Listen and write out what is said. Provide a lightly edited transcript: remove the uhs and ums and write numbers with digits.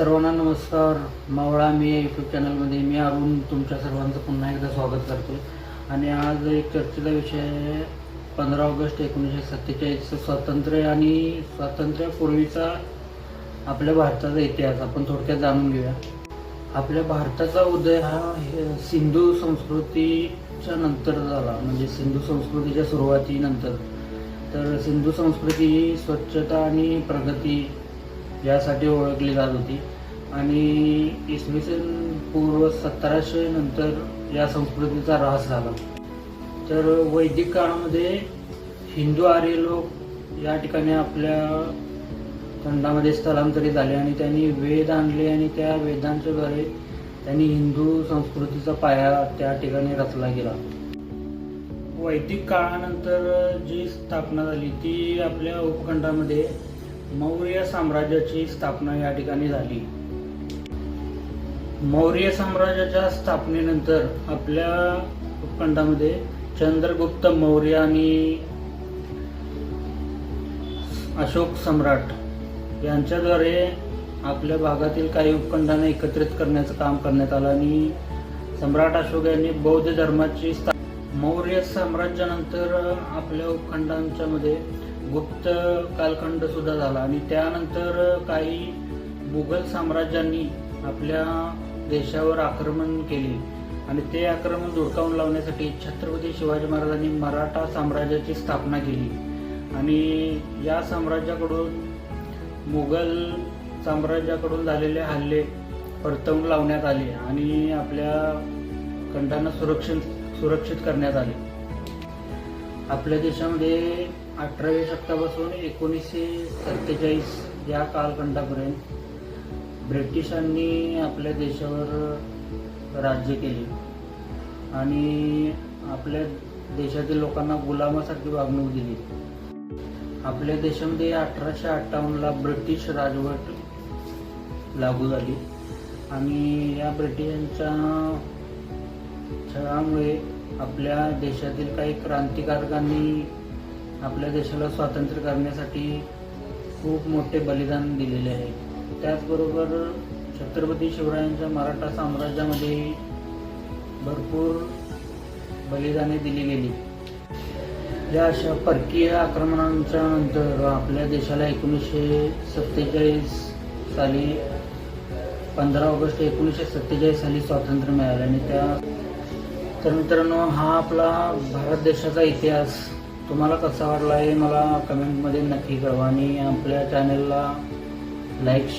सर्वांना नमस्कार. मावळा मी यूट्यूब चॅनलमध्ये मी अरुण तुमच्या सर्वांचं पुन्हा एकदा स्वागत करतो. आणि आज एक चर्चेचा विषय आहे 15 ऑगस्ट 1947 स्वातंत्र्य आणि स्वातंत्र्यापूर्वीचा आपल्या भारताचा इतिहास आपण थोडक्यात जाणून घेऊया. आपल्या भारताचा उदय हा सिंधू संस्कृतीच्या नंतर झाला, म्हणजे सिंधू संस्कृतीच्या सुरुवातीनंतर. तर सिंधू संस्कृती ही स्वच्छता आणि प्रगती यासाठी ओळखली जात होती आणि इसवी सन पूर्व 1700 नंतर या संस्कृतीचा ऱ्हास झाला. तर वैदिक काळामध्ये हिंदू आर्य लोक या ठिकाणी आपल्या खंडामध्ये स्थलांतरित झाले आणि त्यांनी वेद आणले आणि त्या वेदांच्या द्वारे त्यांनी हिंदू संस्कृतीचा पाया त्या ठिकाणी रचला गेला. वैदिक काळानंतर जी स्थापना झाली ती आपल्या उपखंडामध्ये मौर्य साम्राज्याची स्थापना या ठिकाणी झाली. मौर्य साम्राज्याच्या स्थापनेनंतर आपल्या उपखंडामध्ये चंद्रगुप्त मौर्य आणि अशोक सम्राट यांच्याद्वारे आपल्या भागातील काही उपखंडांना एकत्रित करण्याचं काम करण्यात आलं आणि सम्राट अशोक यांनी बौद्ध धर्माची मौर्य साम्राज्यानंतर आपल्या उपखंडांच्या मध्ये गुप्त कालखंड सुद्धा झाला आणि त्यानंतर काही मुघल साम्राज्यांनी आपल्या देशावर आक्रमण केले आणि ते आक्रमण धुडकावून लावण्यासाठी छत्रपती शिवाजी महाराजांनी मराठा साम्राज्याची स्थापना केली आणि या साम्राज्याकडून मुघल साम्राज्याकडून झालेले हल्ले परतवून लावण्यात आले आणि आपल्या खंडांना सुरक्षित करण्यात आले. आपल्या देशामध्ये 18व्या शतकापासून 1947 या कालखंडापर्यंत ब्रिटिशांनी आपल्या देशावर राज्य केले आणि आपल्या देशातील लोकांना गुलामासारखी वागणूक दिली. आपल्या देशामध्ये 1858ला ब्रिटिश राजवट लागू झाली आणि या ब्रिटिशांच्या छळामुळे आपल्या देशातील काही क्रांतिकारकांनी आपल्या देशाला स्वातंत्र्य करण्यासाठी खूप मोठे बलिदान दिलेले आहे. त्याचबरोबर छत्रपती शिवरायांच्या मराठा साम्राज्यामध्ये भरपूर बलिदाने दिली गेली. या अशा परकीय आक्रमणांच्या नंतर आपल्या देशाला 1947 साली 15 ऑगस्ट 1947 साली स्वातंत्र्य मिळाले आणि तर मित्रांनो, हा आपला भारत देशाचा इतिहास तुम्हाला कसा वाटला हे मला कमेंटमध्ये नक्की कळवा आणि आपल्या चॅनलला लाईक